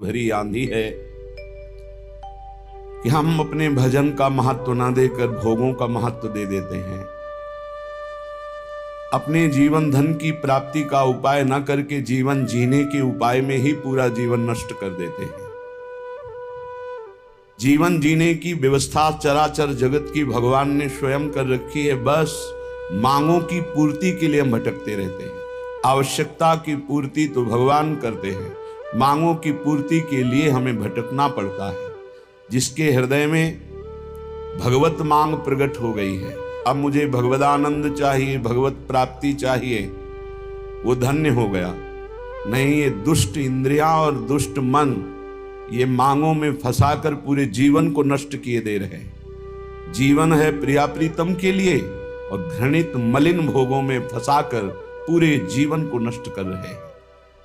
भरी आंधी है कि हम अपने भजन का महत्व ना देकर भोगों का महत्व दे देते हैं। अपने जीवन धन की प्राप्ति का उपाय न करके जीवन जीने के उपाय में ही पूरा जीवन नष्ट कर देते हैं। जीवन जीने की व्यवस्था चराचर जगत की भगवान ने स्वयं कर रखी है, बस मांगों की पूर्ति के लिए हम भटकते रहते हैं। आवश्यकता की पूर्ति तो भगवान करते हैं, मांगों की पूर्ति के लिए हमें भटकना पड़ता है। जिसके हृदय में भगवत मांग प्रकट हो गई है, अब मुझे भगवदानंद चाहिए, भगवत प्राप्ति चाहिए, वो धन्य हो गया। नहीं, ये दुष्ट इंद्रियां और दुष्ट मन ये मांगों में फंसाकर पूरे जीवन को नष्ट किए दे रहे हैं। जीवन है प्रिया प्रीतम के लिए और घृणित मलिन भोगों में फंसाकर पूरे जीवन को नष्ट कर रहे हैं।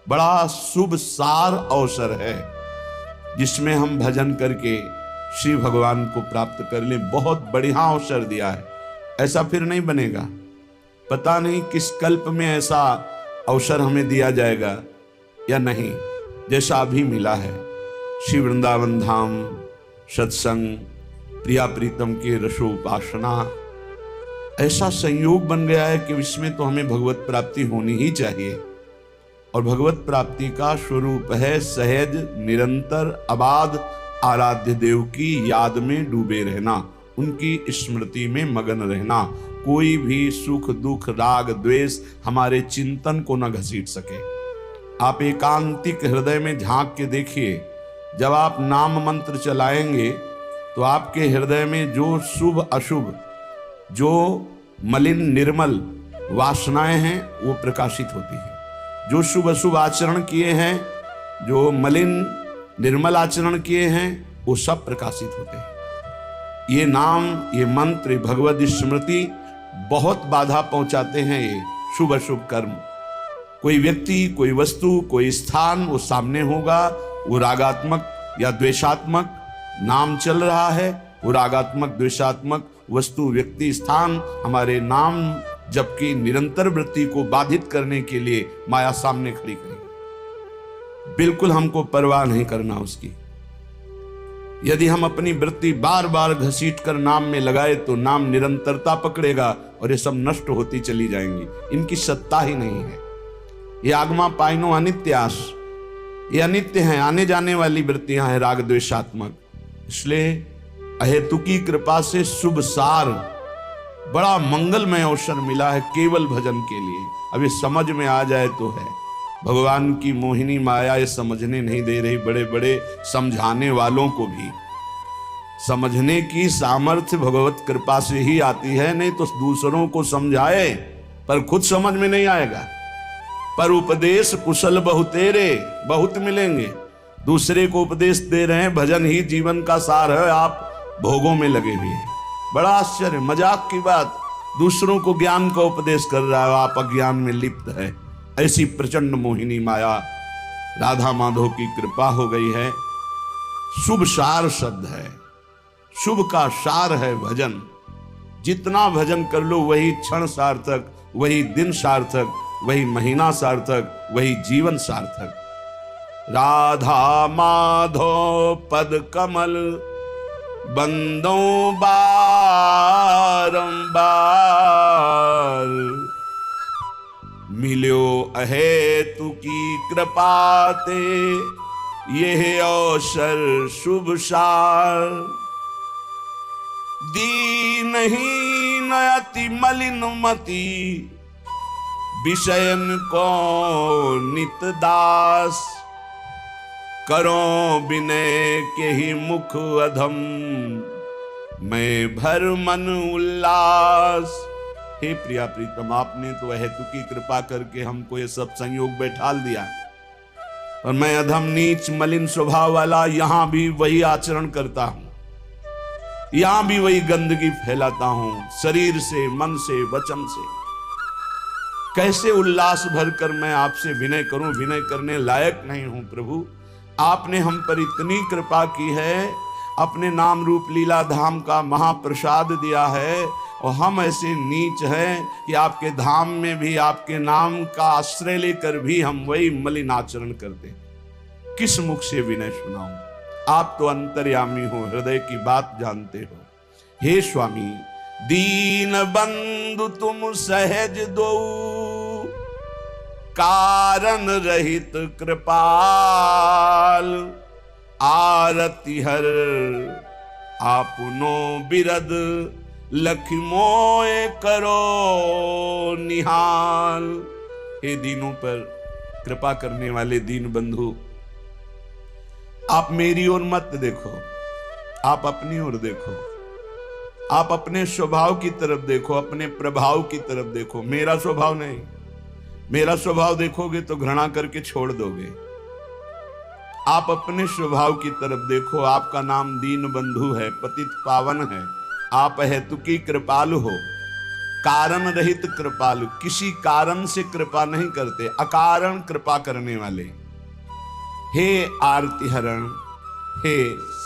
बड़ा शुभ सार अवसर है जिसमें हम भजन करके श्री भगवान को प्राप्त कर ले। बहुत बढ़िया अवसर दिया है, ऐसा फिर नहीं बनेगा। पता नहीं किस कल्प में ऐसा अवसर हमें दिया जाएगा या नहीं, जैसा अभी मिला है। श्री वृंदावन धाम सत्संग, प्रिया प्रीतम के रसोपासना, ऐसा संयोग बन गया है कि इसमें तो हमें भगवत प्राप्ति होनी ही चाहिए। और भगवत प्राप्ति का स्वरूप है सहज निरंतर अबाध आराध्य देव की याद में डूबे रहना, उनकी स्मृति में मगन रहना। कोई भी सुख दुख राग द्वेष हमारे चिंतन को न घसीट सके। आप एकांतिक हृदय में झांक के देखिए, जब आप नाम मंत्र चलाएंगे तो आपके हृदय में जो शुभ अशुभ, जो मलिन निर्मल वासनाएं हैं वो प्रकाशित होती हैं। जो शुभ अशुभ आचरण किए हैं, जो मलिन निर्मल आचरण किए हैं, वो सब प्रकाशित होते हैं। ये नाम, ये मंत्र, भगवत स्मृति बहुत बाधा पहुंचाते हैं। ये शुभ अशुभ कर्म, कोई व्यक्ति, कोई वस्तु, कोई स्थान वो सामने होगा, वो रागात्मक या द्वेषात्मक नाम चल रहा है, वो रागात्मक द्वेषात्मक वस्तु व्यक्ति स्थान हमारे नाम जबकि निरंतर वृत्ति को बाधित करने के लिए माया सामने खड़ी करेगी। बिल्कुल हमको परवाह नहीं करना उसकी। यदि हम अपनी वृत्ति बार बार घसीट कर नाम में लगाए तो नाम निरंतरता पकड़ेगा और ये सब नष्ट होती चली जाएंगी। इनकी सत्ता ही नहीं है। ये आगमा पाइनो अनित्यास, ये अनित्य हैं, आने जाने वाली वृत्तियां हैं राग द्वेषात्मक। इसलिए अहेतुकी कृपा से शुभ सार बड़ा मंगलमय अवसर मिला है केवल भजन के लिए। अब ये समझ में आ जाए तो है। भगवान की मोहिनी माया ये समझने नहीं दे रही। बड़े बड़े समझाने वालों को भी समझने की सामर्थ्य भगवत कृपा से ही आती है, नहीं तो दूसरों को समझाए पर खुद समझ में नहीं आएगा। पर उपदेश कुशल बहुतेरे, बहुत मिलेंगे। दूसरे को उपदेश दे रहे हैं, भजन ही जीवन का सार है, आप भोगों में लगे हुए हैं। बड़ा आश्चर्य, मजाक की बात, दूसरों को ज्ञान का उपदेश कर रहा है, आप अज्ञान में लिप्त है। ऐसी प्रचंड मोहिनी माया राधा माधव की कृपा हो गई है। शुभ सार शब्द है, शुभ का सार है भजन। जितना भजन कर लो वही क्षण सार्थक, वही दिन सार्थक, वही महीना सार्थक, वही जीवन सार्थक। राधा माधव पद कमल बंदों बारंबार, मिलो अहेतु की कृपा ते यह अवसर शुभ सार। दीनहीन अति मलिन मति विषयन को नित दास, करो विनय के ही मुख अधम मैं भर मन उल्लास। हे प्रिया प्रीतम, आपने तो हेतु की कृपा करके हमको ये सब संयोग बैठाल दिया, और मैं अधम नीच मलिन स्वभाव वाला यहां भी वही आचरण करता हूं, यहां भी वही गंदगी फैलाता हूं, शरीर से, मन से, वचन से। कैसे उल्लास भरकर मैं आपसे विनय करूं? विनय करने लायक नहीं हूं प्रभु। आपने हम पर इतनी कृपा की है, अपने नाम रूप लीला धाम का महाप्रसाद दिया है, और हम ऐसे नीच हैं कि आपके धाम में भी आपके नाम का आश्रय लेकर भी हम वही मलिन आचरण करते हैं। किस मुख से विनय सुनाऊं। आप तो अंतर्यामी हो, हृदय की बात जानते हो। हे स्वामी, दीन बंधु तुम सहज दो, कारण रहित कृपाल। आरती हर आपनो बिरद, लखिमोय करो निहाल। हे दीनों पर कृपा करने वाले दीन बंधु, आप मेरी ओर मत देखो, आप अपनी ओर देखो। आप अपने स्वभाव की तरफ देखो, अपने प्रभाव की तरफ देखो, मेरा स्वभाव नहीं। मेरा स्वभाव देखोगे तो घृणा करके छोड़ दोगे। आप अपने स्वभाव की तरफ देखो। आपका नाम दीन बंधु है, पतित पावन है। आप हेतुकी कृपालु हो, कारण रहित कृपालु। किसी कारण से कृपा नहीं करते, अकारण कृपा करने वाले। हे आरती हरण, हे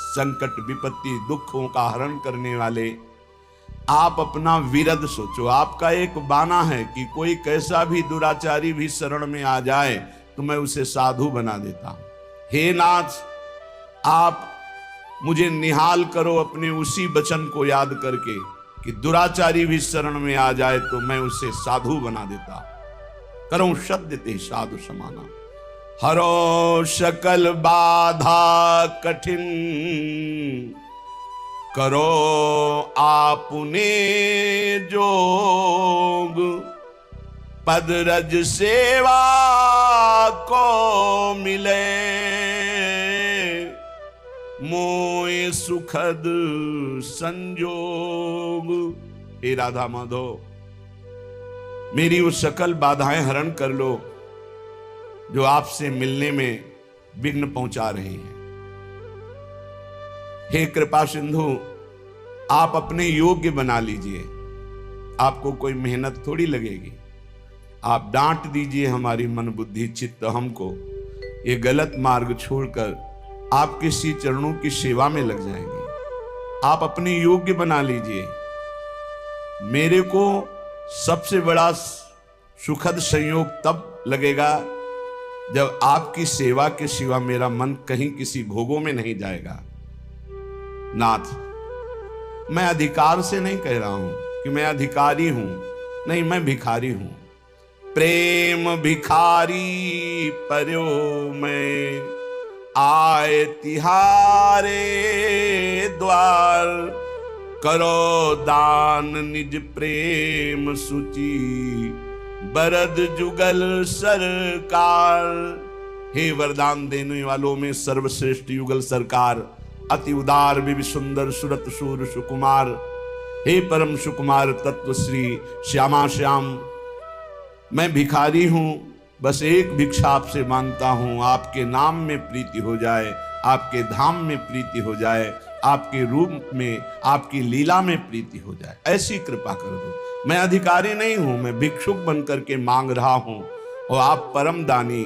संकट विपत्ति दुखों का हरण करने वाले, आप अपना विरद सोचो। आपका एक बाना है कि कोई कैसा भी दुराचारी भी शरण में आ जाए तो मैं उसे साधु बना देता हूं। हे नाथ, आप मुझे निहाल करो अपने उसी वचन को याद करके कि दुराचारी भी शरण में आ जाए तो मैं उसे साधु बना देता। करो शब्द ते साधु समाना, हरो सकल बाधा कठिन, करो आपने जोग। पद रज सेवा को मिले, मोए सुखद संजोग। हे राधा माधव, मेरी वो सकल बाधाएं हरण कर लो जो आपसे मिलने में विघ्न पहुंचा रही हैं। हे कृपा सिंधु, आप अपने योग्य बना लीजिए। आपको कोई मेहनत थोड़ी लगेगी। आप डांट दीजिए हमारी मन बुद्धि चित्त हमको, ये गलत मार्ग छोड़कर आपके श्री चरणों की सेवा में लग जाएंगे। आप अपने योग्य बना लीजिए। मेरे को सबसे बड़ा सुखद संयोग तब लगेगा जब आपकी सेवा के सिवा मेरा मन कहीं किसी भोगों में नहीं जाएगा। नाथ, मैं अधिकार से नहीं कह रहा हूं कि मैं अधिकारी हूं, नहीं, मैं भिखारी हूं। प्रेम भिखारी पर्यो मैं, आए तिहारे द्वार। करो दान निज प्रेम सूची, बरद जुगल सरकार। हे वरदान देने वालों में सर्वश्रेष्ठ युगल सरकार, अति उदार विवि सुंदर सुरत सूर सुकुमार। हे परम सुकुमार तत्व श्री श्यामा श्याम, मैं भिखारी हूं, बस एक भिक्षा आपसे मांगता हूं। आपके नाम में प्रीति हो जाए, आपके धाम में प्रीति हो जाए, आपके रूप में, आपकी लीला में प्रीति हो जाए, ऐसी कृपा कर दो। मैं अधिकारी नहीं हूं, मैं भिक्षुक बनकर के मांग रहा हूं, और आप परम दानी,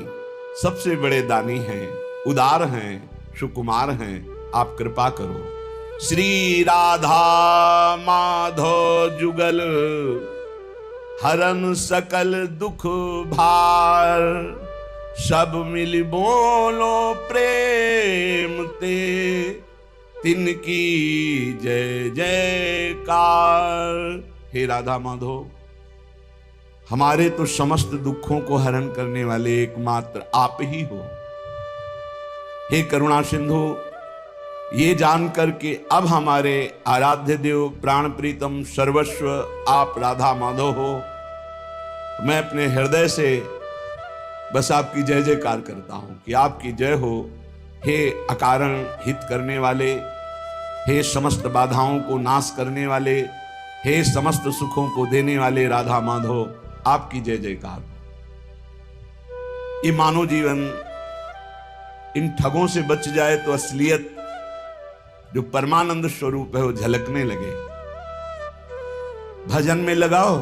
सबसे बड़े दानी हैं, उदार हैं, सुकुमार हैं। आप कृपा करो। श्री राधा माधव जुगल, हरन सकल दुख भार। सब मिल बोलो प्रेम ते, तिनकी जय जयकार। हे राधा माधव, हमारे तो समस्त दुखों को हरण करने वाले एकमात्र आप ही हो। हे करुणा सिंधु, ये जानकर के अब हमारे आराध्य देव प्राण प्रीतम सर्वस्व आप राधा माधव हो, मैं अपने हृदय से बस आपकी जय जयकार करता हूं कि आपकी जय हो। हे अकारण हित करने वाले, हे समस्त बाधाओं को नाश करने वाले, हे समस्त सुखों को देने वाले राधा माधव, आपकी जय जयकार। ये मानव जीवन इन ठगों से बच जाए तो असलियत जो परमानंद स्वरूप है वो झलकने लगे। भजन में लगाओ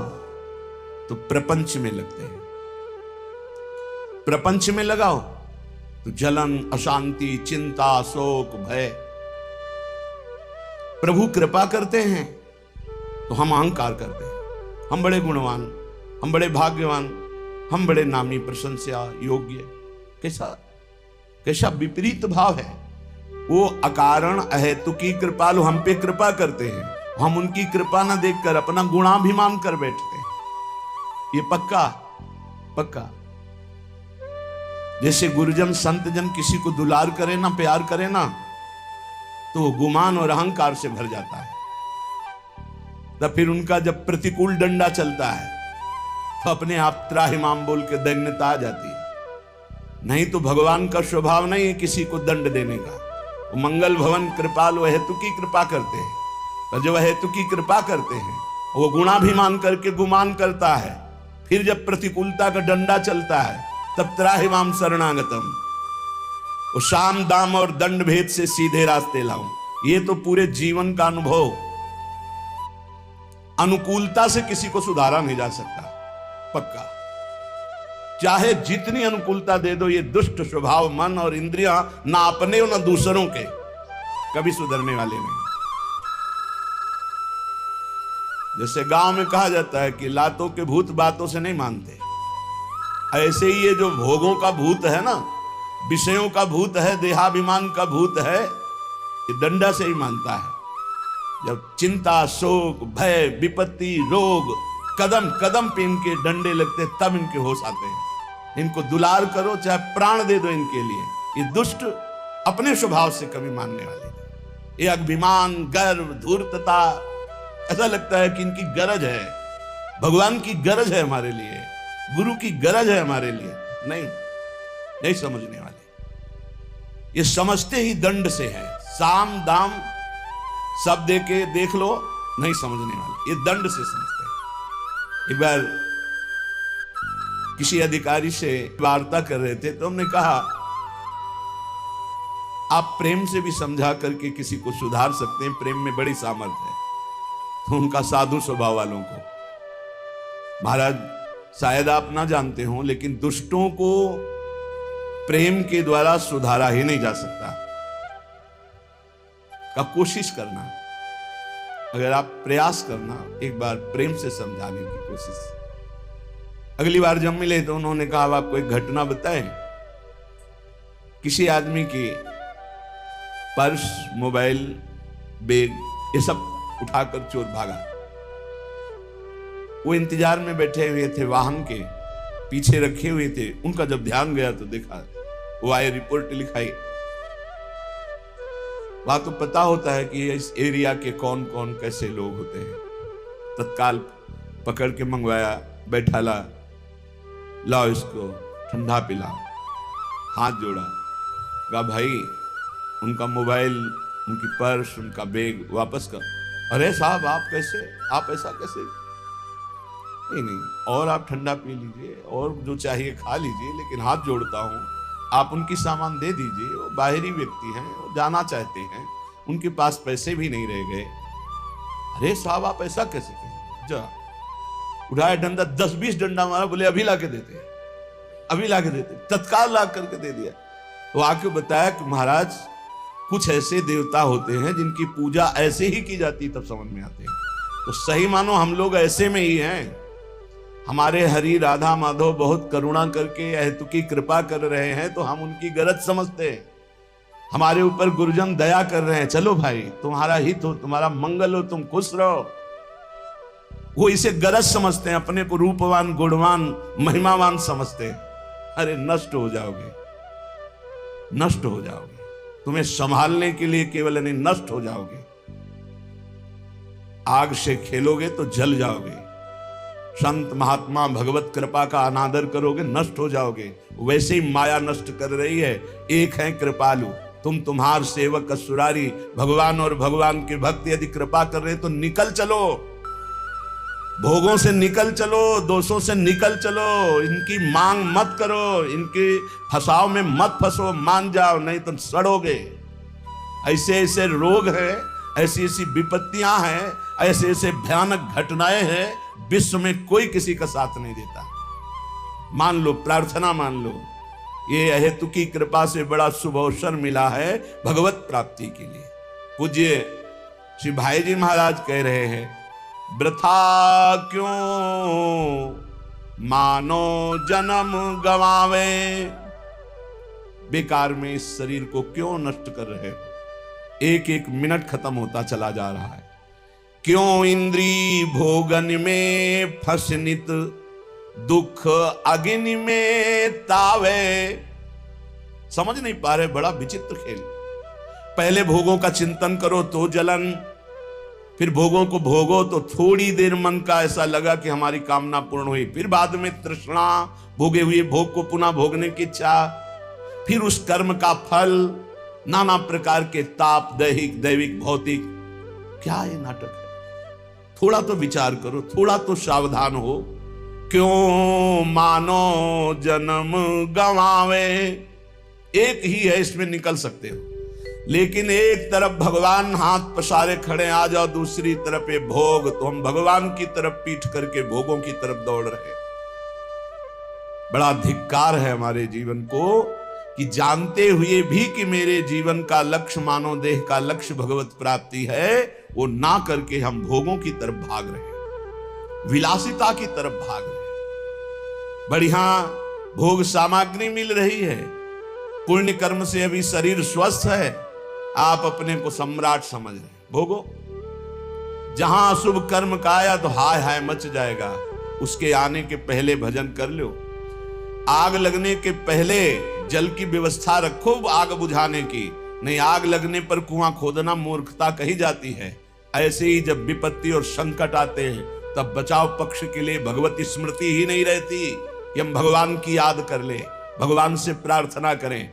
तो प्रपंच में लगते हैं, प्रपंच में लगाओ तो जलन, अशांति, चिंता, शोक, भय। प्रभु कृपा करते हैं तो हम अहंकार करते हैं, हम बड़े गुणवान, हम बड़े भाग्यवान, हम बड़े नामी, प्रशंसा योग्य। कैसा कैसा विपरीत भाव है। वो अकारण अहेतुकी कृपालु हम पे कृपा करते हैं, हम उनकी कृपा न देखकर अपना गुणाभिमान कर बैठते हैं। ये पक्का पक्का। जैसे गुरुजन संत जन किसी को दुलार करे ना, प्यार करे ना, तो वो गुमान और अहंकार से भर जाता है। तब फिर उनका जब प्रतिकूल डंडा चलता है तो अपने आप त्राहिमाम बोल के दैन्यता आ जाती है। नहीं तो भगवान का स्वभाव नहीं है किसी को दंड देने का। वो मंगल भवन कृपालु हेतु की कृपा करते हैं, और जब हेतु की कृपा करते हैं वो गुणाभिमान करके गुमान करता है। फिर जब प्रतिकूलता का डंडा चलता है तब त्राहिमाम शरणागतम, वो साम दाम और दंड भेद से सीधे रास्ते लाऊं। ये तो पूरे जीवन का अनुभव। अनुकूलता से किसी को सुधारा नहीं जा सकता, पक्का। चाहे जितनी अनुकूलता दे दो, ये दुष्ट स्वभाव मन और इंद्रियां ना अपने और ना दूसरों के कभी सुधरने वाले नहीं। जैसे गांव में कहा जाता है कि लातों के भूत बातों से नहीं मानते, ऐसे ही ये जो भोगों का भूत है ना, विषयों का भूत है, देहाभिमान का भूत है, ये डंडा से ही मानता है। जब चिंता, शोक, भय, विपत्ति, रोग कदम कदम पे इनके डंडे लगते, तब इनके होश आते हैं। इनको दुलार करो, चाहे प्राण दे दो इनके लिए, ये दुष्ट अपने स्वभाव से कभी मानने वाले नहीं। ये अभिमान, गर्व, धूर्तता, ऐसा लगता है कि इनकी गरज है, भगवान की गरज है हमारे लिए, गुरु की गरज है हमारे लिए। नहीं समझने वाले। ये समझते ही दंड से है, साम दाम सब दे के देख लो, नहीं समझने वाले, ये दंड से समझते हैं। एक बार किसी अधिकारी से वार्ता कर रहे थे तो हमने कहा आप प्रेम से भी समझा करके किसी को सुधार सकते हैं, प्रेम में बड़ी सामर्थ्य है। तो उनका साधु स्वभाव वालों को, महाराज शायद आप ना जानते हो, लेकिन दुष्टों को प्रेम के द्वारा सुधारा ही नहीं जा सकता। का कोशिश करना, अगर आप प्रयास करना, एक बार प्रेम से समझाने की कोशिश। अगली बार जब मिले तो उन्होंने कहा, अब आपको एक घटना बताएं। किसी आदमी के पर्स, मोबाइल, बैग, ये सब उठाकर चोर भागा। वो इंतजार में बैठे हुए थे, वाहन के पीछे रखे हुए थे। उनका जब ध्यान गया तो देखा वो आए, रिपोर्ट लिखाई। वहां तो पता होता है कि इस एरिया के कौन कौन कैसे लोग होते हैं। तत्काल पकड़ के मंगवाया, बैठा ला, लाओ इसको ठंडा पिलाओ। हाथ जोड़ा, कहा भाई उनका मोबाइल, उनकी पर्स, उनका बैग वापस कर। अरे साहब आप कैसे, आप ऐसा कैसे? नहीं, और आप ठंडा पी लीजिए और जो चाहिए खा लीजिए, लेकिन हाथ जोड़ता हूं आप उनकी सामान दे दीजिए। वो बाहरी व्यक्ति हैं, वो जाना चाहते हैं, उनके पास पैसे भी नहीं रह गए। अरे साहब आप ऐसा कैसे करें? जा उठाया डंडा, 10-20 डंडा मारा, बोले अभी ला के देते, अभी ला के देते। तत्काल ला करके दे दिया। वो आके बताया कि महाराज कुछ ऐसे देवता होते हैं जिनकी पूजा ऐसे ही की जाती, तब समझ में आते हैं। तो सही मानो हम लोग ऐसे में ही हैं। हमारे हरि राधा माधव बहुत करुणा करके हेतु की कृपा कर रहे हैं, तो हम उनकी गरज समझते हैं। हमारे ऊपर गुरुजन दया कर रहे हैं, चलो भाई तुम्हारा हित हो, तुम्हारा मंगल हो, तुम खुश रहो। वो इसे गरज समझते हैं, अपने को रूपवान, गुणवान, महिमावान समझते हैं। अरे नष्ट हो जाओगे, नष्ट हो जाओगे। तुम्हें संभालने के लिए केवल नहीं, नष्ट हो जाओगे। आग से खेलोगे तो जल जाओगे। संत महात्मा भगवत कृपा का अनादर करोगे, नष्ट हो जाओगे। वैसे ही माया नष्ट कर रही है। एक है कृपालु, तुम तुम्हार सेवक असुरारी, भगवान और भगवान के भक्त यदि कृपा कर रहे तो निकल चलो, भोगों से निकल चलो, दोषों से निकल चलो। इनकी मांग मत करो, इनके फसाव में मत फंसो, मान जाओ, नहीं तो सड़ोगे। ऐसे ऐसे रोग हैं, ऐसी ऐसी विपत्तियां हैं, ऐसे ऐसे भयानक घटनाएं हैं, विश्व में कोई किसी का साथ नहीं देता। मान लो, प्रार्थना मान लो, ये अहेतु की कृपा से बड़ा शुभ अवसर मिला है भगवत प्राप्ति के लिए। पूज्य श्री भाई जी महाराज कह रहे हैं, वृथा क्यों मानो जन्म गवावे, बेकार में इस शरीर को क्यों नष्ट कर रहे हो? एक एक मिनट खत्म होता चला जा रहा है। क्यों इंद्री भोगन में फसनित, दुख अग्नि में तावे। समझ नहीं पा रहे, बड़ा विचित्र खेल। पहले भोगों का चिंतन करो तो जलन, फिर भोगों को भोगो तो थोड़ी देर मन का ऐसा लगा कि हमारी कामना पूर्ण हुई, फिर बाद में तृष्णा, भोगे हुए भोग को पुनः भोगने की इच्छा, फिर उस कर्म का फल, नाना प्रकार के ताप, दैहिक दैविक भौतिक। क्या ये नाटक है? थोड़ा तो विचार करो, थोड़ा तो सावधान हो। क्यों मानो जन्म गंवावे, एक ही है, इसमें निकल सकते हो। लेकिन एक तरफ भगवान हाथ पसारे खड़े, आ जाओ, दूसरी तरफ ये भोग, तो हम भगवान की तरफ पीठ करके भोगों की तरफ दौड़ रहे। बड़ा धिक्कार है हमारे जीवन को कि जानते हुए भी कि मेरे जीवन का लक्ष्य, मानव देह का लक्ष्य भगवत प्राप्ति है, वो ना करके हम भोगों की तरफ भाग रहे, विलासिता की तरफ भाग रहे। बढ़िया भोग सामग्री मिल रही है, पुण्य कर्म से अभी शरीर स्वस्थ है, आप अपने को सम्राट समझ रहे, भोगो। जहां शुभ कर्म का आया तो हाय हाय मच जाएगा, उसके आने के पहले भजन कर लो। आग लगने के पहले जल की व्यवस्था रखो आग बुझाने की, नहीं आग लगने पर कुआं खोदना मूर्खता कही जाती है। ऐसे ही जब विपत्ति और संकट आते हैं तब बचाव पक्ष के लिए भगवती स्मृति ही नहीं रहती कि हम भगवान की याद कर ले, भगवान से प्रार्थना करें।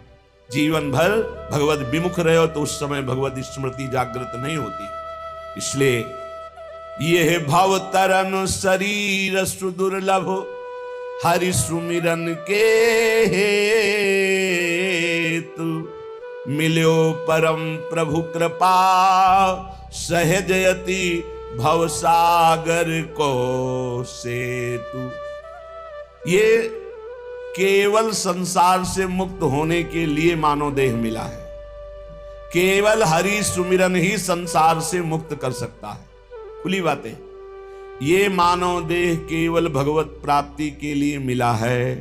जीवन भर भगवत विमुख रहे हो तो उस समय भगवत स्मृति जागृत नहीं होती। इसलिए ये भव तरन शरीर सुदुर्लभ, हरि सुमिरन के हेतु, मिल्यो परम प्रभु कृपा, सहजयति भव सागर को सेतु। ये केवल संसार से मुक्त होने के लिए मानव देह मिला है। केवल हरि सुमिरन ही संसार से मुक्त कर सकता है। खुली बातें। ये मानव देह केवल भगवत प्राप्ति के लिए मिला है।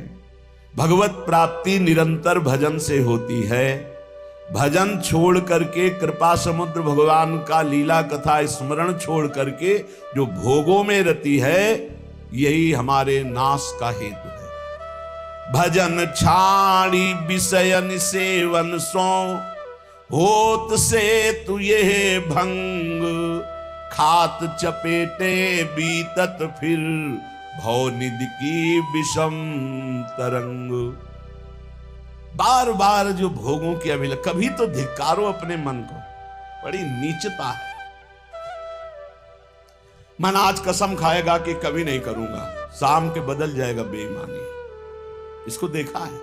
भगवत प्राप्ति निरंतर भजन से होती है। भजन छोड़ करके, कृपा समुद्र भगवान का लीला कथा स्मरण छोड़ करके जो भोगों में रति है, यही हमारे नाश का हेतु है। भजन छाड़ी विषयन सेवन सो, होत से तु ये भंग, खात चपेटे बीतत फिर, भवनिधि की विषम तरंग। बार बार जो भोगों की अभिलाषा, कभी तो धिक्कारो अपने मन को, बड़ी नीचता है। मन आज कसम खाएगा कि कभी नहीं करूंगा, शाम के बदल जाएगा बेईमानी। इसको देखा है।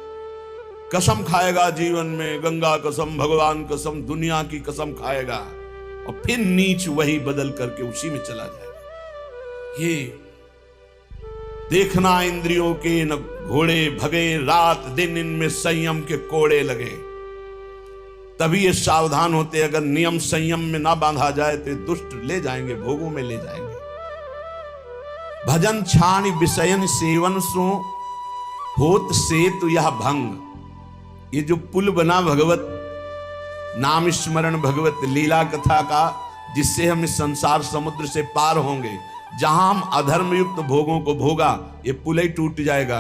कसम खाएगा जीवन में, गंगा कसम, भगवान कसम, दुनिया की कसम खाएगा, और फिर नीच वही बदल करके उसी में चला जाएगा। ये देखना, इंद्रियों के न घोड़े भगे, रात दिन इनमें संयम के कोड़े लगे। तभी ये सावधान होते, अगर नियम संयम में ना बांधा जाए तो दुष्ट ले जाएंगे, भोगों में ले जाएंगे। भजन छाणी विषयन सेवन सो, होत सेतु यह भंग। ये जो पुल बना भगवत नाम स्मरण, भगवत लीला कथा का, जिससे हम इस संसार समुद्र से पार होंगे, जहां हम अधर्म युक्त भोगों को भोगा, ये पुल ही टूट जाएगा।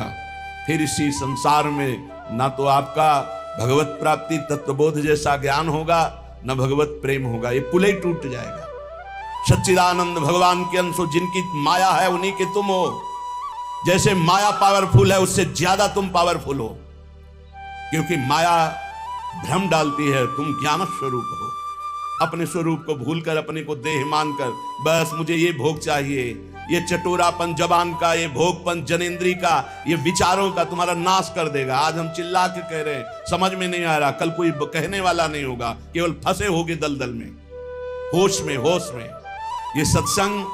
फिर इसी संसार में ना तो आपका भगवत प्राप्ति तत्वबोध जैसा ज्ञान होगा, न भगवत प्रेम होगा, ये पुल ही टूट जाएगा। सच्चिदानंद भगवान के अंश हो, जिनकी माया है उन्हीं के तुम हो। जैसे माया पावरफुल है, उससे ज्यादा तुम पावरफुल हो, क्योंकि माया भ्रम डालती है, तुम ज्ञान स्वरूप हो। अपने स्वरूप को भूलकर, अपने को देह मानकर, बस मुझे ये भोग चाहिए, ये चटोरापन जबान का, ये भोगपन जनेंद्री का, ये विचारों का तुम्हारा नाश कर देगा। आज हम चिल्ला के कह रहे हैं, समझ में नहीं आ रहा, कल कोई कहने वाला नहीं होगा, केवल फंसे होगे दलदल में, होश में, होश में। ये सत्संग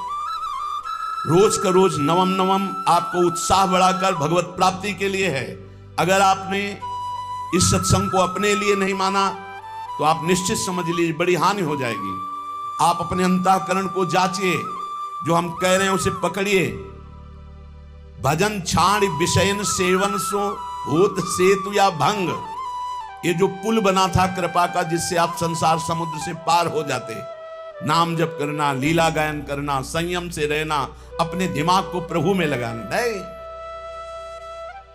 रोज का रोज नवम नवम आपको उत्साह बढ़ाकर भगवत प्राप्ति के लिए है। अगर आपने इस सत्संग को अपने लिए नहीं माना तो आप निश्चित समझ लीजिए बड़ी हानि हो जाएगी। आप अपने अंतःकरण को जांचिए, जो हम कह रहे हैं उसे पकड़िए। भजन छाण विषयन सेवन सो, होत सेतु या भंग। ये जो पुल बना था कृपा का, जिससे आप संसार समुद्र से पार हो जाते, नाम जप करना, लीला गायन करना, संयम से रहना, अपने दिमाग को प्रभु में लगाना, नहीं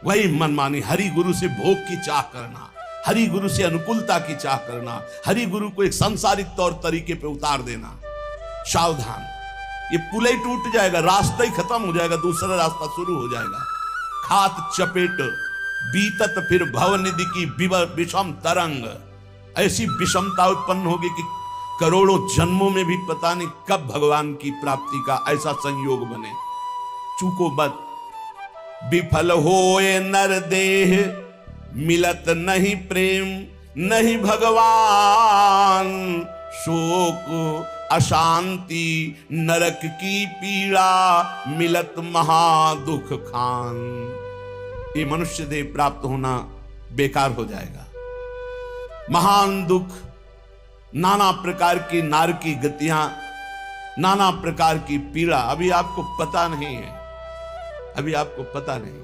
वही मनमानी हरि गुरु से भोग की चाह करना, हरि गुरु से अनुकूलता की चाह करना, हरि गुरु को एक सांसारिक तौर तरीके पे उतार देना। सावधान, ये पुल ही टूट जाएगा, रास्ता ही खत्म हो जाएगा, दूसरा रास्ता शुरू हो जाएगा। खात चपेट बीतत फिर भवनिधि की विषम तरंग, ऐसी विषमता उत्पन्न होगी कि करोड़ों जन्मों में भी पता नहीं कब भगवान की प्राप्ति का ऐसा संयोग बने। चूको मत, विफल होए नर देह, मिलत नहीं प्रेम नहीं भगवान, शोक अशांति नरक की पीड़ा, मिलत महादुख खान। ये मनुष्य देह प्राप्त होना बेकार हो जाएगा। महान दुख, नाना प्रकार की नार की गतियां, नाना प्रकार की पीड़ा अभी आपको पता नहीं है, अभी आपको पता नहीं।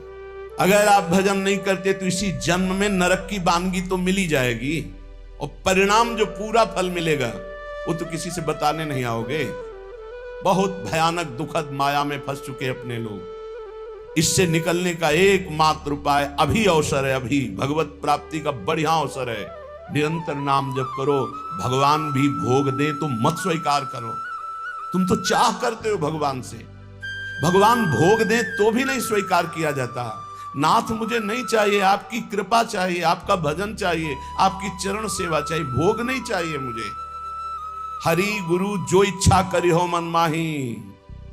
अगर आप भजन नहीं करते तो इसी जन्म में नरक की वानगी तो मिली जाएगी, और परिणाम जो पूरा फल मिलेगा वो तो किसी से बताने नहीं आओगे। बहुत भयानक दुखद माया में फंस चुके अपने लोग। इससे निकलने का एकमात्र उपाय अभी अवसर है, अभी भगवत प्राप्ति का बढ़िया अवसर है। निरंतर नाम जप करो, भगवान भी भोग दे तो मत स्वीकार करो। तुम तो चाह करते हो भगवान से, भगवान भोग दे तो भी नहीं स्वीकार किया जाता। नाथ मुझे नहीं चाहिए, आपकी कृपा चाहिए, आपका भजन चाहिए, आपकी चरण सेवा चाहिए, भोग नहीं चाहिए मुझे। हरि गुरु जो इच्छा करी हो मन माही,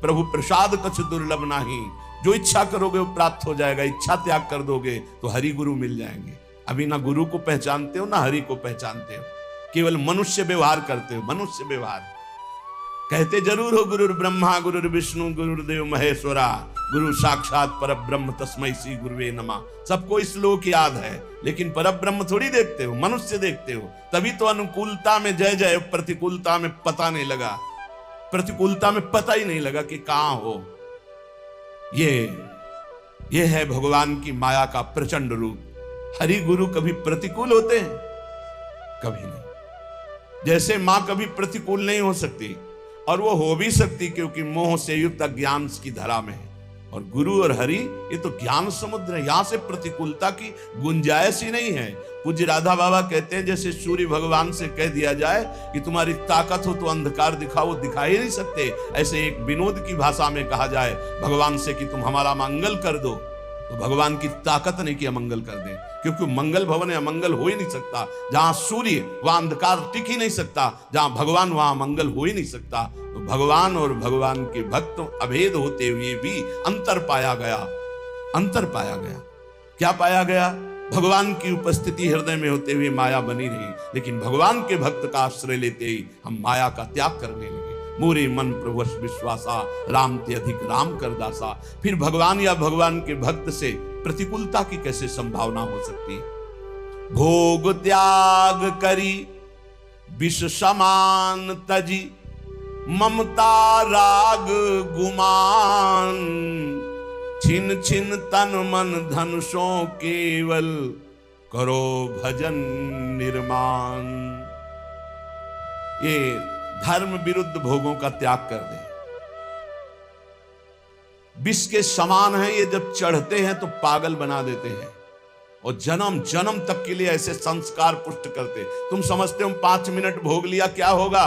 प्रभु प्रसाद कछ दुर्लभ नाही। जो इच्छा करोगे वो प्राप्त हो जाएगा, इच्छा त्याग कर दोगे तो हरि गुरु मिल जाएंगे। अभी ना गुरु को पहचानते हो ना हरि को पहचानते हो, केवल मनुष्य व्यवहार करते हो, मनुष्य व्यवहार। कहते जरूर हो गुरुर ब्रह्मा गुरुर विष्णु गुरुर्देव महेश्वरा, गुरु साक्षात पर ब्रह्म तस्मै श्री गुरुवे नमः। सबको इस श्लोक याद है, लेकिन पर ब्रह्म थोड़ी देखते हो, मनुष्य देखते हो। तभी तो अनुकूलता में जय जय, प्रतिकूलता में पता नहीं लगा, प्रतिकूलता में पता ही नहीं लगा कि कहां हो। ये है भगवान की माया का प्रचंड रूप। हरि गुरु कभी प्रतिकूल होते हैं? कभी नहीं। जैसे मां कभी प्रतिकूल नहीं हो सकती, और वो हो भी सकती क्योंकि मोह से युक्त अज्ञान की धरा में है। और गुरु और हरि ये तो ज्ञान समुद्र है, यहां से प्रतिकूलता की गुंजाइश ही नहीं है। पूज्य राधा बाबा कहते हैं जैसे सूर्य भगवान से कह दिया जाए कि तुम्हारी ताकत हो तो अंधकार दिखाओ, वो दिखा ही नहीं सकते। ऐसे एक विनोद की भाषा में कहा जाए भगवान से कि तुम हमारा मंगल कर दो, तो भगवान की ताकत नहीं कि अमंगल कर दे, क्योंकि मंगल भवन है, अमंगल हो ही नहीं सकता। जहां सूर्य वहां अंधकार टिक ही नहीं सकता, जहां भगवान वहां मंगल हो ही नहीं सकता। तो भगवान और भगवान के भक्त अभेद होते हुए भी अंतर पाया गया, अंतर पाया गया। क्या पाया गया? भगवान की उपस्थिति हृदय में होते हुए माया बनी रही, लेकिन भगवान के भक्त का आश्रय लेते ही हम माया का त्याग करने लगे। मोरे मन प्रभु विश्वासा, राम ते अधिक राम कर दासा। फिर भगवान या भगवान के भक्त से प्रतिकूलता की कैसे संभावना हो सकती है? भोग त्याग करी विष समान तजी, ममता राग गुमान, छिन छिन तन मन धन सो केवल, करो भजन निर्माण। ये धर्म विरुद्ध भोगों का त्याग कर दे। विष के समान है ये, जब चढ़ते हैं तो पागल बना देते हैं, और जन्म जन्म तक के लिए ऐसे संस्कार पुष्ट करते। तुम समझते हो 5 मिनट भोग लिया क्या होगा?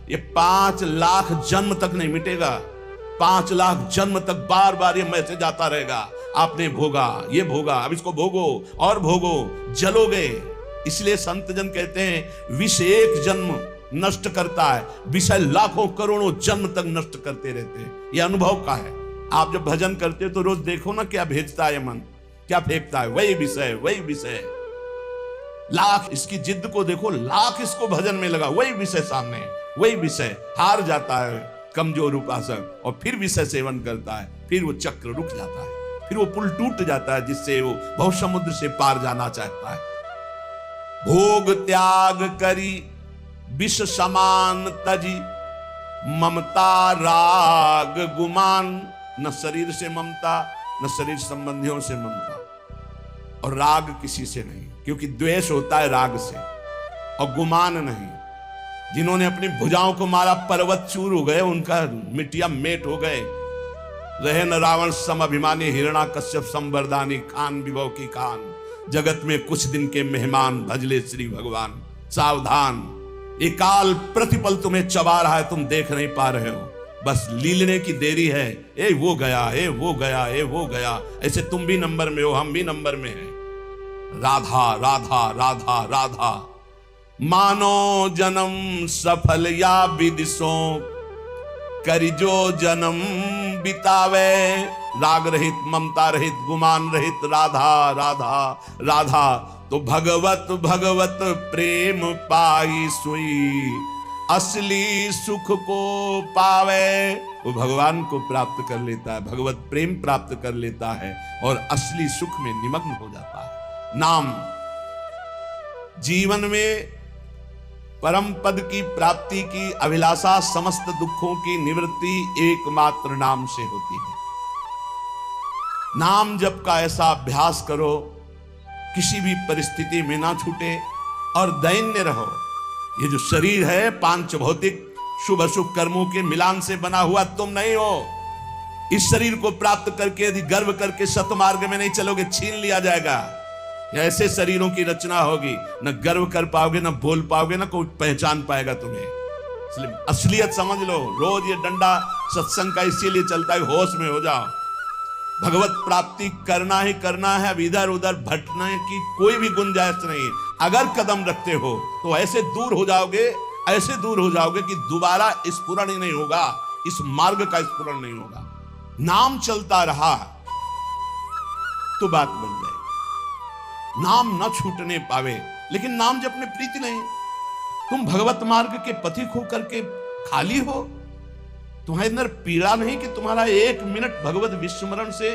ये 5 लाख जन्म तक नहीं मिटेगा। 5 लाख जन्म तक बार बार ये मैसेज आता रहेगा, आपने भोगा, ये भोगा, अब इसको भोगो और भोगो, जलोगे। इसलिए संत जन कहते हैं विष एक जन्म नष्ट करता है, विषय लाखों करोड़ों जन्म तक नष्ट करते रहते हैं। यह अनुभव का है। आप जब भजन करते हो तो रोज देखो ना क्या भेजता है मन, क्या फेंकता है, वही विषय वही विषय। लाख इसकी जिद को देखो, लाख इसको भजन में लगा, वही विषय सामने, वही विषय। हार जाता है कमजोर उपासक और फिर विषय सेवन करता है, फिर वो चक्र रुक जाता है, फिर वो पुल टूट जाता है जिससे वो भव समुद्र से पार जाना चाहता है। भोग त्याग करी विष समान तजी, ममता राग गुमान। न शरीर से ममता, न शरीर संबंधियों से ममता, और राग किसी से नहीं। क्योंकि द्वेष होता है राग से और गुमान नहीं। जिन्होंने अपनी भुजाओं को मारा पर्वत चूर हो गए, उनका मिट्टिया मेट हो गए। रहे न रावण सम अभिमानी, हिरणा कश्यप संवरदानी, खान विभव की खान, जगत में कुछ दिन के मेहमान, भजले श्री भगवान। सावधान, ये काल प्रतिपल तुम्हें चबा रहा है, तुम देख नहीं पा रहे हो, बस लीलने की देरी है। ए वो गया, ए वो गया, ए वो गया। ऐसे तुम भी नंबर में हो, हम भी नंबर में हैं। राधा राधा राधा राधा, मानो जन्म सफल या विदिशो, करिजो जन्म बितावे। राग रहित, ममता रहित, गुमान रहित, राधा राधा राधा। तो भगवत भगवत प्रेम पाई सुई, असली सुख को पावे। वो भगवान को प्राप्त कर लेता है, भगवत प्रेम प्राप्त कर लेता है और असली सुख में निमग्न हो जाता है। नाम जीवन में परम पद की प्राप्ति की अभिलाषा, समस्त दुखों की निवृत्ति एकमात्र नाम से होती है। नाम जप का ऐसा अभ्यास करो, किसी भी परिस्थिति में ना छूटे और दैन्य रहो। ये जो शरीर है पांच भौतिक शुभ अशुभ कर्मों के मिलान से बना हुआ तुम नहीं हो। इस शरीर को प्राप्त करके यदि गर्व करके सतमार्ग में नहीं चलोगे, छीन लिया जाएगा। ऐसे शरीरों की रचना होगी, न गर्व कर पाओगे, न बोल पाओगे, न कोई पहचान पाएगा तुम्हें। इसलिए असलियत समझ लो। रोज ये डंडा सत्संग का इसीलिए चलता है, होश में हो जाओ। भगवत प्राप्ति करना ही करना है, अब इधर उधर भटकने की कोई भी गुंजाइश नहीं। अगर कदम रखते हो तो ऐसे दूर हो जाओगे, ऐसे दूर हो जाओगे कि दोबारा स्फुरण ही नहीं होगा, इस मार्ग का स्फुरण नहीं होगा। नाम चलता रहा तो बात बन जाए, नाम न छूटने पावे। लेकिन नाम जब अपने प्रीति नहीं, तुम भगवत मार्ग के पथिक हो करके खाली हो, तुम्हारे अंदर पीड़ा नहीं कि तुम्हारा एक मिनट भगवत विस्मरण से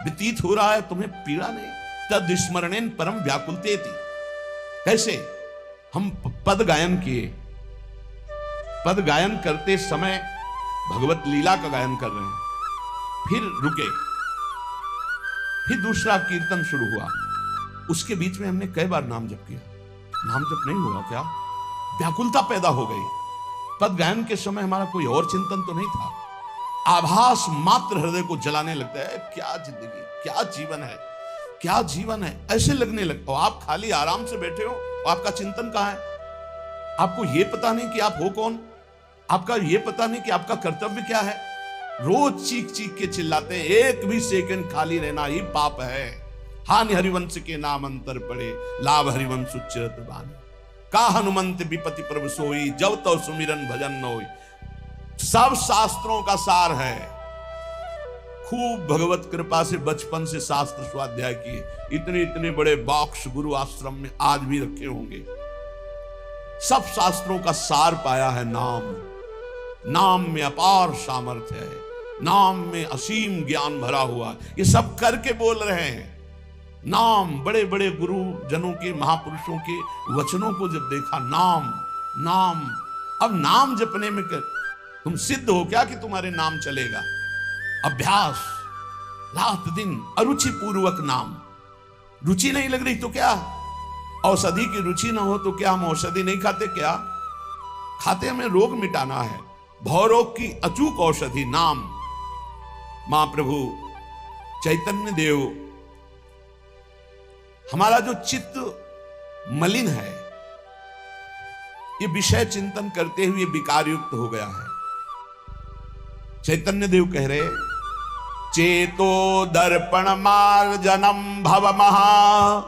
व्यतीत हो रहा है, तुम्हें पीड़ा नहीं। तद स्मरणेन परम व्याकुलतेति। कैसे? हम पद गायन किए, पद गायन करते समय भगवत लीला का गायन कर रहे हैं, फिर रुके, फिर दूसरा कीर्तन शुरू हुआ। उसके बीच में हमने कई बार नाम जप किया, नाम जप नहीं हुआ क्या? व्याकुलता पैदा हो गई। पद गायन के समय हमारा कोई और चिंतन तो नहीं था, आभास मात्र हृदय को जलाने लगता है। क्या जिंदगी, क्या जीवन है, क्या जीवन है, ऐसे लगने लगता। आप खाली आराम से बैठे हो, आपका चिंतन कहां है? आपको यह पता नहीं कि आप हो कौन, आपका यह पता नहीं कि आपका कर्तव्य क्या है। रोज चीख चीख के चिल्लाते हैं, एक भी सेकंड खाली रहना ही पाप है। हानि हरिवंश के नाम अंतर पड़े, लाभ हरिवंश उच्चरत बानी। का हनुमंत विपति प्रभु सोई, जब तो सुमिरन भजन न होई। सब शास्त्रों का सार है। खूब भगवत कृपा से बचपन से शास्त्र स्वाध्याय किए, इतने इतने बड़े बॉक्स गुरु आश्रम में आज भी रखे होंगे। सब शास्त्रों का सार पाया है नाम। नाम में अपार सामर्थ्य है, नाम में असीम ज्ञान भरा हुआ। ये सब करके बोल रहे हैं। नाम, बड़े बड़े गुरु जनों के, महापुरुषों के वचनों को जब देखा, नाम नाम। अब नाम जपने में कर तुम सिद्ध हो क्या कि तुम्हारे नाम चलेगा? अभ्यास, रात दिन अरुचि पूर्वक नाम। रुचि नहीं लग रही तो क्या? औषधि की रुचि ना हो तो क्या हम औषधि नहीं खाते? क्या खाते? हमें रोग मिटाना है। भवरोग की अचूक औषधि नाम। महाप्रभु चैतन्य देव, हमारा जो चित्त मलिन है, ये विषय चिंतन करते हुए विकार युक्त हो गया है। चैतन्य देव कह रहे, चेतो दर्पण मार्जनम भव महा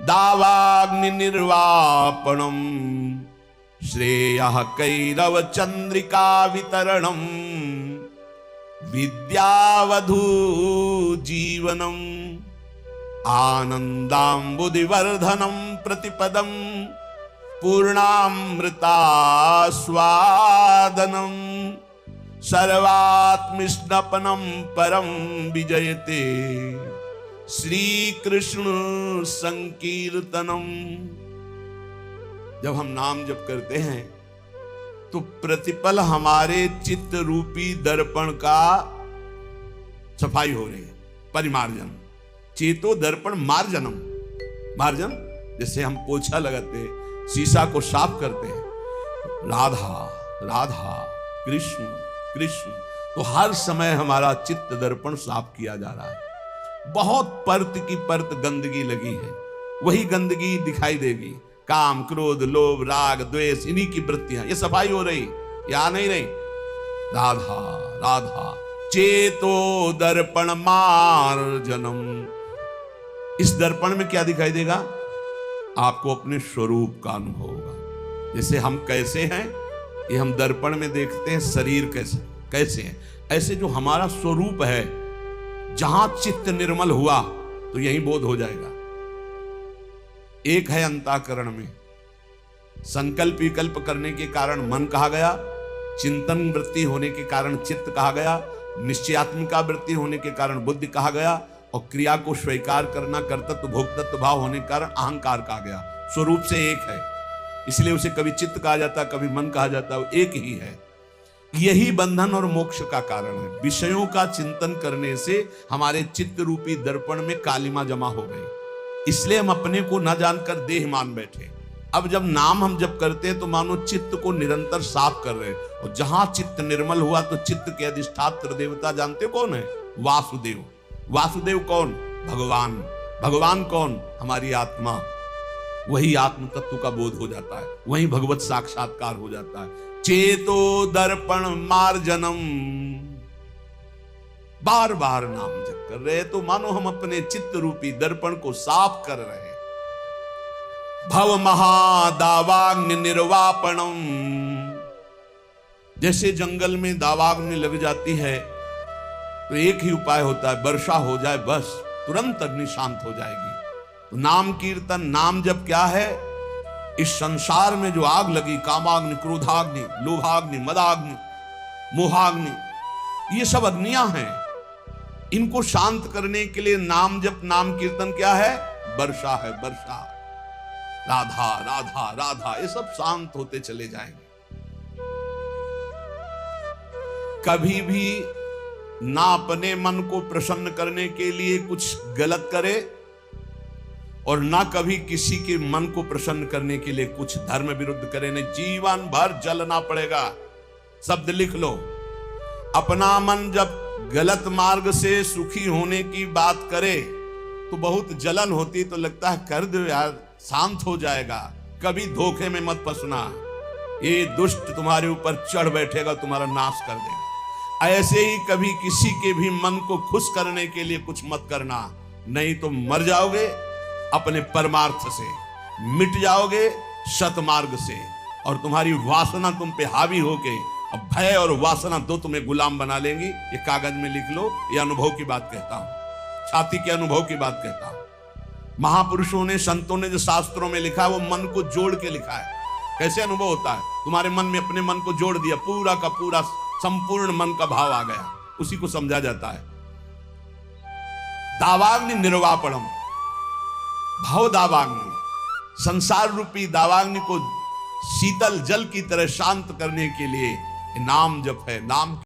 दावाग्नि निर्वापणम श्रेयः कैरव चंद्रिका वितरणम विद्यावधू जीवनम आनंदाम्बुदिवर्धनम प्रतिपदम पूर्णामृतास्वादनम सर्वात्मिष्णपनम परम विजयते श्री कृष्ण संकीर्तनम। जब हम नाम जप करते हैं तो प्रतिपल हमारे चित्त रूपी दर्पण का सफाई हो रही है, परिमार्जन। चेतो दर्पण मार्जनम, मार्जन जैसे हम पोछा लगाते हैं, शीशा को साफ करते हैं, राधा राधा कृष्ण कृष्ण, तो हर समय हमारा चित्त दर्पण साफ किया जा रहा है। बहुत परत की परत गंदगी लगी है, वही गंदगी दिखाई देगी। काम क्रोध लोभ राग द्वेष, इन्हीं की वृत्तियां, ये सफाई हो रही या नहीं रही? राधा राधा चेतो दर्पण मार्जनम। इस दर्पण में क्या दिखाई देगा? आपको अपने स्वरूप का अनुभव होगा। जैसे हम कैसे हैं ये हम दर्पण में देखते हैं, शरीर कैसे कैसे है, ऐसे जो हमारा स्वरूप है, जहां चित्त निर्मल हुआ तो यही बोध हो जाएगा। एक है अंतःकरण में, संकल्प विकल्प करने के कारण मन कहा गया, चिंतन वृत्ति होने के कारण चित्त कहा गया, निश्चयात्मिका वृत्ति होने के कारण बुद्धि कहा गया, और क्रिया को स्वीकार करना कर्तृत्व भोक्तृत्व भाव होने के कारण अहंकार कहा गया। स्वरूप से एक है, इसलिए उसे कभी चित्त कहा जाता, कभी मन कहा जाता, वो एक ही है। यही बंधन और मोक्ष का कारण है। विषयों का चिंतन करने से हमारे चित्त रूपी दर्पण में कालिमा जमा हो गई, इसलिए हम अपने को न जानकर देह मान बैठे। अब जब नाम हम जब करते हैं तो मानो चित्त को निरंतर साफ कर रहे हैं, और जहां चित्त निर्मल हुआ तो चित्त के अधिष्ठात्र देवता जानते कौन है? वासुदेव। वासुदेव कौन? भगवान। भगवान कौन? हमारी आत्मा। वही आत्म तत्व का बोध हो जाता है, वही भगवत साक्षात्कार हो जाता है। चेतो दर्पण मार्जनम, बार बार नाम जप कर रहे तो मानो हम अपने चित्त रूपी दर्पण को साफ कर रहे हैं। भव महादावाग्नि निर्वापणम, जैसे जंगल में दावाग्नि लग जाती है तो एक ही उपाय होता है, वर्षा हो जाए, बस तुरंत अग्नि शांत हो जाएगी। तो नाम कीर्तन नाम जब क्या है, इस संसार में जो आग लगी, कामाग्नि क्रोधाग्नि लोभाग्नि मदाग्नि मोहाग्नि, ये सब अग्नियां हैं। इनको शांत करने के लिए नाम जप नाम कीर्तन क्या है? वर्षा है, वर्षा। राधा राधा राधा, ये सब शांत होते चले जाएंगे। कभी भी ना अपने मन को प्रसन्न करने के लिए कुछ गलत करे, और ना कभी किसी के मन को प्रसन्न करने के लिए कुछ धर्म विरुद्ध करे। नहीं, जीवन भर जलना पड़ेगा। शब्द लिख लो। अपना मन जब गलत मार्ग से सुखी होने की बात करे तो बहुत जलन होती, तो लगता है कर दो यार, शांत हो जाएगा। कभी धोखे में मत फंसना, ये दुष्ट तुम्हारे ऊपर चढ़ बैठेगा, तुम्हारा नाश कर देगा। ऐसे ही कभी किसी के भी मन को खुश करने के लिए कुछ मत करना, नहीं तो मर जाओगे अपने परमार्थ से, मिट जाओगे सतमार्ग से, और तुम्हारी वासना तुम पे हावी होके अब भय और वासना दो तुम्हें गुलाम बना लेंगी। ये कागज में लिख लो, ये अनुभव की बात कहता हूं, छाती के अनुभव की बात कहता हूं। महापुरुषों ने संतों ने जो शास्त्रों में लिखा है वो मन को जोड़ के लिखा है। कैसे अनुभव होता है? तुम्हारे मन में अपने मन को जोड़ दिया, पूरा का पूरा संपूर्ण मन का भाव आ गया, उसी को समझा जाता है। दावाग्नि निर्वापणम, भव दावाग्नि, संसार रूपी दावाग्नि को शीतल जल की तरह शांत करने के लिए नाम जप है। नाम